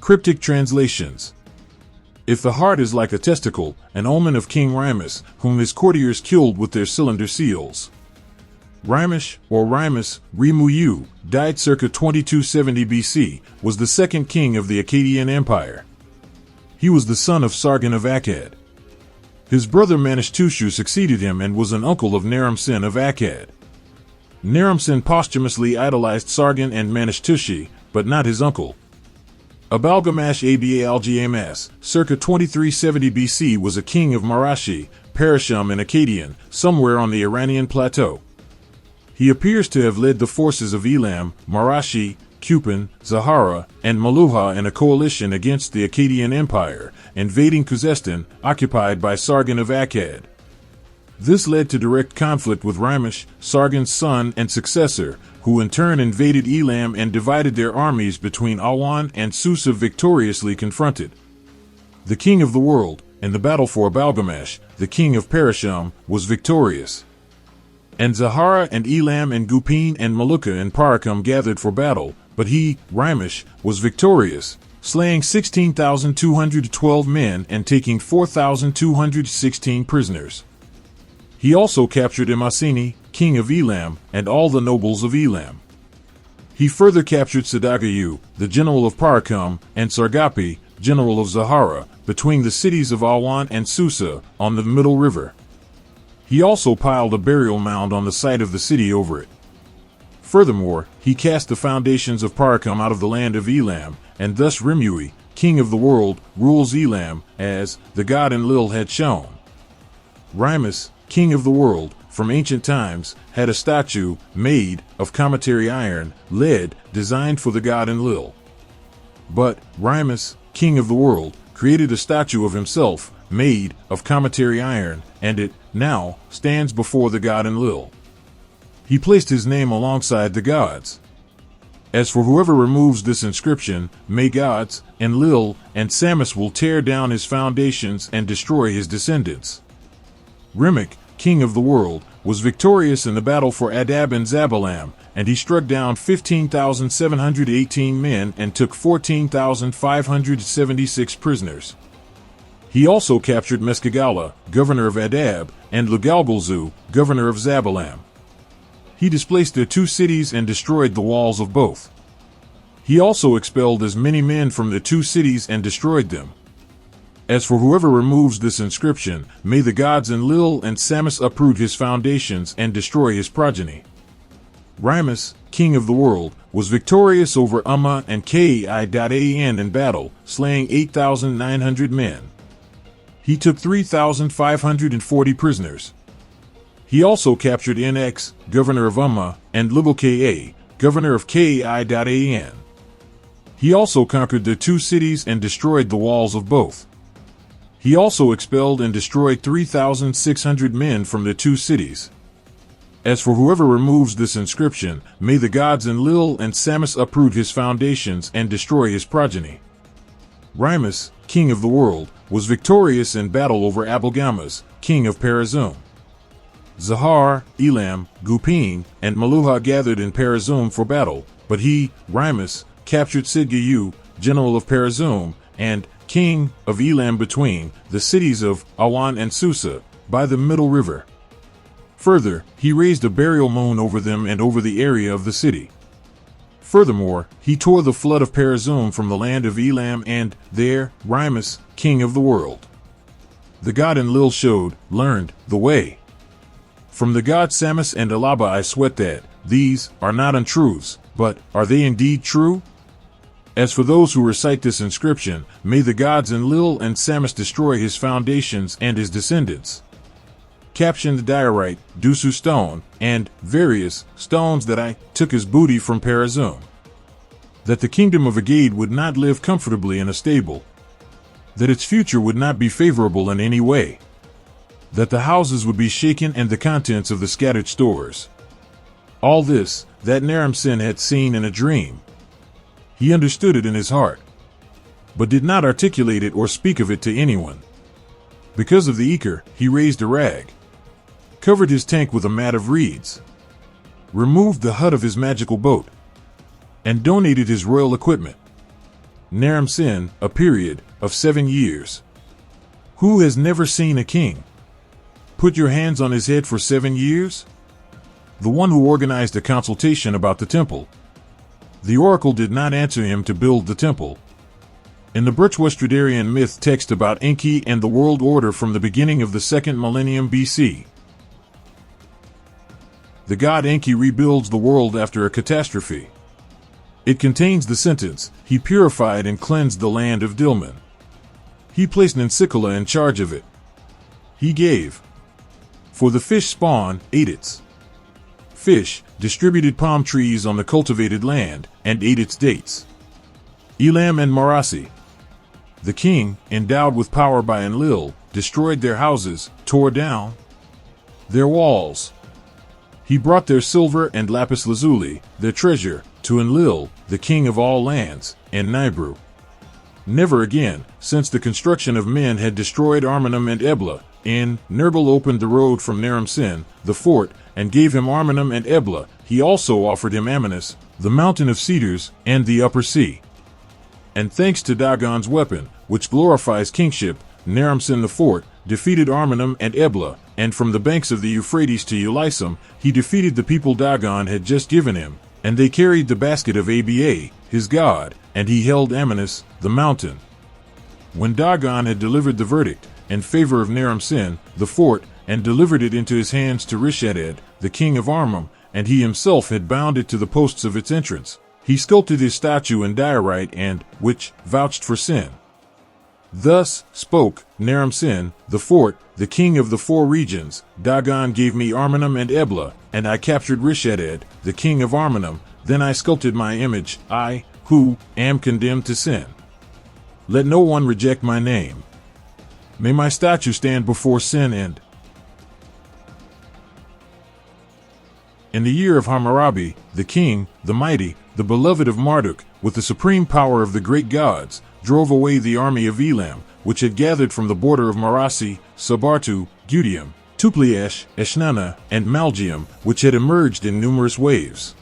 Cryptic translations. If the heart is like a testicle, an omen of King Rimush, whom his courtiers killed with their cylinder seals. Rimush, or Rimus, Rimuyu, died circa 2270 BC, was the second king of the Akkadian Empire. He was the son of Sargon of Akkad. His brother Manishtushu succeeded him and was an uncle of Naram-Sin of Akkad. Naram-Sin posthumously idolized Sargon and Manishtushi, but not his uncle. Abalgamash Aba-Algmas, circa 2370 BC, was a king of Marashi, Parasham in Akkadian, somewhere on the Iranian plateau. He appears to have led the forces of Elam, Marashi, Cupin, Zahara, and Maluha in a coalition against the Akkadian Empire, invading Khuzestan, occupied by Sargon of Akkad. This led to direct conflict with Rimush, Sargon's son and successor, who in turn invaded Elam and divided their armies between Awan and Susa, victoriously confronted. The king of the world, in the battle for Abalgamash, the king of Parasham, was victorious. And Zahara and Elam and Gupin and Maluka and Parakam gathered for battle, but he, Rimush, was victorious, slaying 16,212 men and taking 4,216 prisoners. He also captured Imasini, king of Elam, and all the nobles of Elam. He further captured Sadagayu, the general of Parakam, and Sargapi, general of Zahara, between the cities of Awan and Susa, on the Middle River. He also piled a burial mound on the site of the city over it. Furthermore, he cast the foundations of Parakam out of the land of Elam, and thus Rimui, king of the world, rules Elam, as the god Enlil had shown. Rimus, king of the world, from ancient times, had a statue, made of cometary iron, lead, designed for the god Enlil. But Rimus, king of the world, created a statue of himself, made of cometary iron, and it, now, stands before the god Enlil. He placed his name alongside the gods. As for whoever removes this inscription, may gods, Enlil, and Samus will tear down his foundations and destroy his descendants. Rimuch, king of the world, was victorious in the battle for Adab and Zabalam, and he struck down 15,718 men and took 14,576 prisoners. He also captured Meskagala, governor of Adab, and Lugalgulzu, governor of Zabalam. He displaced their two cities and destroyed the walls of both. He also expelled as many men from the two cities and destroyed them. As for whoever removes this inscription, may the gods Enlil and Samus uproot his foundations and destroy his progeny. Rimus, king of the world, was victorious over Umma and Kai.An in battle, slaying 8,900 men. He took 3,540 prisoners. He also captured NX, governor of Umma, and Libel-Ka, governor of Kai.An. He also conquered the two cities and destroyed the walls of both. He also expelled and destroyed 3,600 men from the two cities. As for whoever removes this inscription, may the gods Enlil and Samus uproot his foundations and destroy his progeny. Rimus, king of the world, was victorious in battle over Abalgamas, king of Parazum. Zahar, Elam, Gupin, and Maluha gathered in Parazum for battle, but he, Rimus, captured Sidgayu, general of Parazum, and king of Elam between the cities of Awan and Susa, by the Middle River. Further, he raised a burial mound over them and over the area of the city. Furthermore, he tore the flood of Parazum from the land of Elam and, there, Rimus, king of the world. The god Enlil learned, the way. From the god Samus and Alaba I sweat that, these are not untruths, but are they indeed true? As for those who recite this inscription, may the gods Enlil and Samus destroy his foundations and his descendants. Caption: the diorite, Dusu stone, and various stones that I took as booty from Parazum. That the kingdom of Akkad would not live comfortably in a stable. That its future would not be favorable in any way. That the houses would be shaken and the contents of the scattered stores. All this, that Naram-Sin had seen in a dream. He understood it in his heart, but did not articulate it or speak of it to anyone. Because of the Iker, he raised a rag, covered his tank with a mat of reeds, removed the hut of his magical boat, and donated his royal equipment. Naram-Sin, a period of 7 years. Who has never seen a king put your hands on his head for 7 years? The one who organized a consultation about the temple. The oracle did not answer him to build the temple. In the Berchtesgadarian myth text about Enki and the world order from the beginning of the 2nd millennium BC, the god Enki rebuilds the world after a catastrophe. It contains the sentence, "He purified and cleansed the land of Dilmun. He placed Nansicala in charge of it. He gave for the fish spawn, ate its fish, distributed palm trees on the cultivated land, and ate its dates." Elam and Marasi. The king, endowed with power by Enlil, destroyed their houses, tore down their walls. He brought their silver and lapis lazuli, their treasure, to Enlil, the king of all lands, and Nibru. Never again, since the construction of men had destroyed Armanum and Ebla, in Nergal opened the road from Naram-Sin, the fort, and gave him Armanum and Ebla. He also offered him Amanus, the mountain of cedars, and the upper sea. And thanks to Dagon's weapon, which glorifies kingship, Naram-Sin the fort defeated Armanum and Ebla, and from the banks of the Euphrates to Ulisum, he defeated the people Dagon had just given him, and they carried the basket of Aba, his god, and he held Amanus, the mountain. When Dagon had delivered the verdict, in favor of Naram-Sin, the fort, and delivered it into his hands to Rishadad, the king of Armum, and he himself had bound it to the posts of its entrance, he sculpted his statue in diorite and, which, vouched for Sin. Thus spoke Naram-Sin, the fort, the king of the 4 regions. Dagon gave me Armanum and Ebla, and I captured Rishadad, the king of Armanum. Then I sculpted my image, I, who am condemned to sin. Let no one reject my name. May my statue stand before Sin and in the year of Hammurabi, the king, the mighty, the beloved of Marduk, with the supreme power of the great gods, drove away the army of Elam, which had gathered from the border of Marasi, Sabartu, Gudium, Tupliash, Eshnana, and Malgium, which had emerged in numerous waves.